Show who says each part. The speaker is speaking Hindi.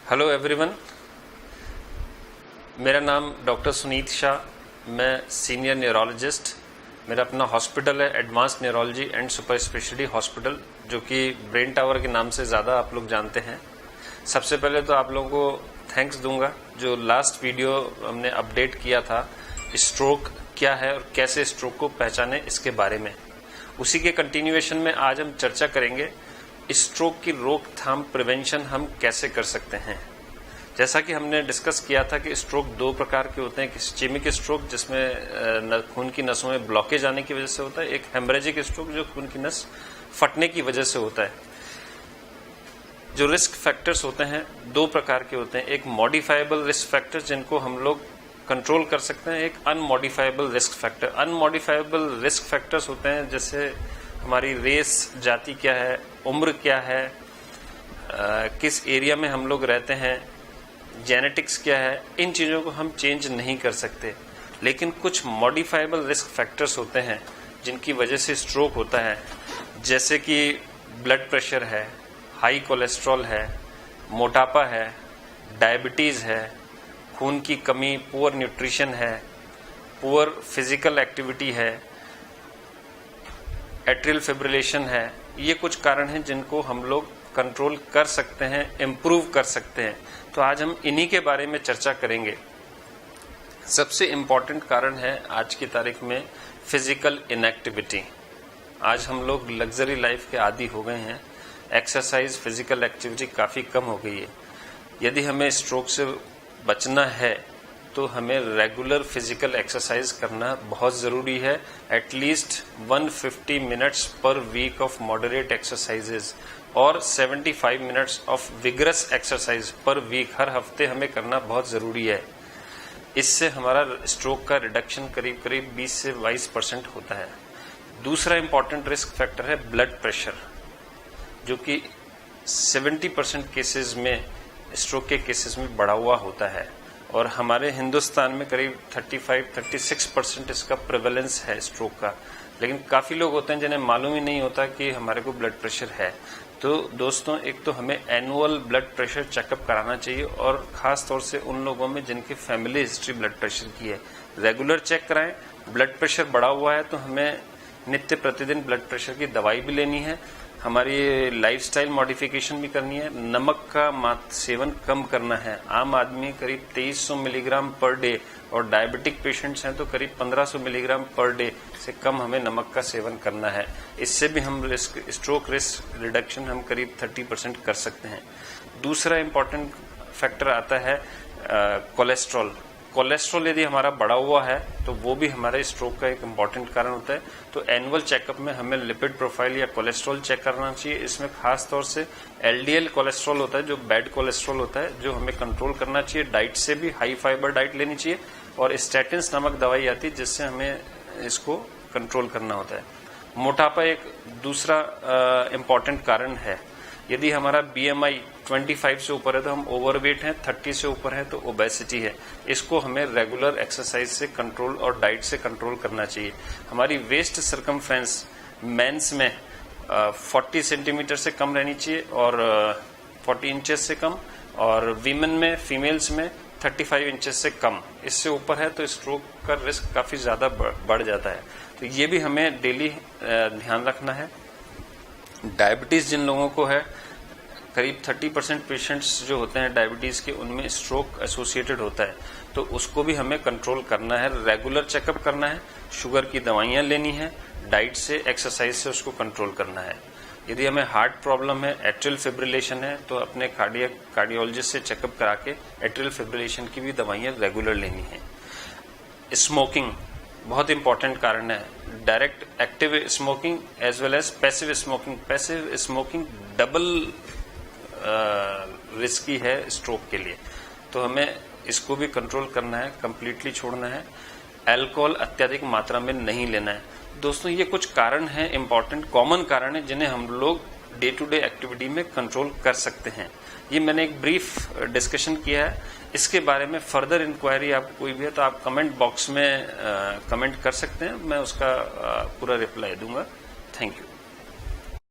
Speaker 1: हेलो एवरीवन, मेरा नाम डॉक्टर सुनीत शाह, मैं सीनियर न्यूरोलॉजिस्ट। मेरा अपना हॉस्पिटल है advance neurology and super speciality hospital, जो कि ब्रेन टावर के नाम से ज़्यादा आप लोग जानते हैं। सबसे पहले तो आप लोगों को थैंक्स दूंगा जो लास्ट वीडियो हमने अपडेट किया था, स्ट्रोक क्या है और कैसे स्ट्रोक को पहचाने इसके बारे में। उसी के कंटिन्यूएशन में आज हम चर्चा करेंगे स्ट्रोक की रोकथाम प्रिवेंशन हम कैसे कर सकते हैं। जैसा कि हमने डिस्कस किया था कि स्ट्रोक दो प्रकार के होते हैं, एक इस्चेमिक स्ट्रोक जिसमें खून की नसों में ब्लॉकेज आने की वजह से होता है, एक हेमरेजिक स्ट्रोक जो खून की नस फटने की वजह से होता है। जो रिस्क फैक्टर्स होते हैं दो प्रकार के होते हैं, एक मॉडिफाइबल रिस्क फैक्टर जिनको हम लोग कंट्रोल कर सकते हैं, एक अनमॉडिफाइबल रिस्क फैक्टर। अनमॉडिफाइबल रिस्क फैक्टर्स होते हैं जैसे हमारी रेस, जाति क्या है, उम्र क्या है, किस एरिया में हम लोग रहते हैं, जेनेटिक्स क्या है, इन चीज़ों को हम चेंज नहीं कर सकते। लेकिन कुछ मॉडिफाइबल रिस्क फैक्टर्स होते हैं जिनकी वजह से स्ट्रोक होता है, जैसे कि ब्लड प्रेशर है, हाई कोलेस्ट्रॉल है, मोटापा है, डायबिटीज़ है, खून की कमी, पुअर न्यूट्रिशन है, पुअर फिजिकल एक्टिविटी है, एट्रियल फिब्रिलेशन है। ये कुछ कारण हैं जिनको हम लोग कंट्रोल कर सकते हैं, इम्प्रूव कर सकते हैं। तो आज हम इन्हीं के बारे में चर्चा करेंगे। सबसे इम्पॉर्टेंट कारण है आज की तारीख में फिजिकल इनएक्टिविटी। आज हम लोग लग्जरी लाइफ के आदी हो गए हैं, एक्सरसाइज, फिजिकल एक्टिविटी काफ़ी कम हो गई है। यदि हमें स्ट्रोक से बचना है तो हमें रेगुलर फिजिकल एक्सरसाइज करना बहुत ज़रूरी है। At least 150 minutes per week of moderate exercises और 75 minutes of vigorous exercise per week हर हफ्ते हमें करना बहुत ज़रूरी है। इससे हमारा स्ट्रोक का रिडक्शन करीब करीब 20 से 22% होता है। दूसरा इंपॉर्टेंट रिस्क फैक्टर है ब्लड प्रेशर, जो कि 70% केसेस में, स्ट्रोक के केसेस में बढ़ा हुआ होता है। और हमारे हिंदुस्तान में करीब 35-36% इसका प्रेवलेंस है स्ट्रोक का। लेकिन काफ़ी लोग होते हैं जिन्हें मालूम ही नहीं होता कि हमारे को ब्लड प्रेशर है। तो दोस्तों, एक तो हमें एनुअल ब्लड प्रेशर चेकअप कराना चाहिए, और ख़ास तौर से उन लोगों में जिनकी फैमिली हिस्ट्री ब्लड प्रेशर की है, रेगुलर चेक कराएं। ब्लड प्रेशर बढ़ा हुआ है तो हमें नित्य प्रतिदिन ब्लड प्रेशर की दवाई भी लेनी है, हमारी लाइफस्टाइल मॉडिफिकेशन भी करनी है, नमक का सेवन कम करना है। आम आदमी करीब 2300 मिलीग्राम पर डे और डायबिटिक पेशेंट्स हैं तो करीब 1500 मिलीग्राम पर डे से कम हमें नमक का सेवन करना है। इससे भी हम स्ट्रोक रिस्क रिडक्शन हम करीब 30% कर सकते हैं। दूसरा इंपॉर्टेंट फैक्टर आता है कोलेस्ट्रॉल। कोलेस्ट्रॉल यदि हमारा बढ़ा हुआ है तो वो भी हमारे स्ट्रोक का एक इम्पॉर्टेंट कारण होता है। तो एनुअल चेकअप में हमें लिपिड प्रोफाइल या कोलेस्ट्रॉल चेक करना चाहिए। इसमें खास तौर से एलडीएल कोलेस्ट्रॉल होता है, जो बैड कोलेस्ट्रॉल होता है, जो हमें कंट्रोल करना चाहिए। डाइट से भी हाई फाइबर डाइट लेनी चाहिए, और स्टैटिन्स नामक दवाई आती है जिससे हमें इसको कंट्रोल करना होता है। मोटापा एक दूसरा इम्पॉर्टेंट कारण है। यदि हमारा बीएमआई 25 से ऊपर है तो हम ओवरवेट हैं, 30 से ऊपर है तो ओबेसिटी है। इसको हमें रेगुलर एक्सरसाइज से कंट्रोल और डाइट से कंट्रोल करना चाहिए। हमारी वेस्ट सर्कमफ्रेंस मेंस में 40 सेंटीमीटर से कम रहनी चाहिए और 40 इंचेस से कम, और वीमेन में, फीमेल्स में 35 इंचेस से कम। इससे ऊपर है तो स्ट्रोक का रिस्क काफ़ी ज़्यादा बढ़ जाता है। तो ये भी हमें डेली ध्यान रखना है। डायबिटीज़ जिन लोगों को है, करीब 30% पेशेंट्स जो होते हैं डायबिटीज़ के, उनमें स्ट्रोक एसोसिएटेड होता है, तो उसको भी हमें कंट्रोल करना है। रेगुलर चेकअप करना है, शुगर की दवाइयाँ लेनी है, डाइट से, एक्सरसाइज से उसको कंट्रोल करना है। यदि हमें हार्ट प्रॉब्लम है, एट्रियल फिब्रिलेशन है, तो अपने कार्डियोलॉजिस्ट से चेकअप करा के एट्रियल फिब्रिलेशन की भी दवाइयाँ रेगुलर लेनी है। स्मोकिंग बहुत इंपॉर्टेंट कारण है। Direct active smoking as well as passive smoking. Passive smoking double risky है स्ट्रोक के लिए, तो हमें इसको भी कंट्रोल करना है, कंप्लीटली छोड़ना है। अल्कोहल अत्यधिक मात्रा में नहीं लेना है। दोस्तों, ये कुछ कारण हैं, इंपॉर्टेंट कॉमन कारण हैं जिन्हें हम लोग डे टू डे एक्टिविटी में कंट्रोल कर सकते हैं। ये मैंने एक ब्रीफ डिस्कशन किया है। इसके बारे में फर्दर इंक्वायरी आपको कोई भी है तो आप कमेंट बॉक्स में कमेंट कर सकते हैं, मैं उसका पूरा रिप्लाई दूंगा। Thank you.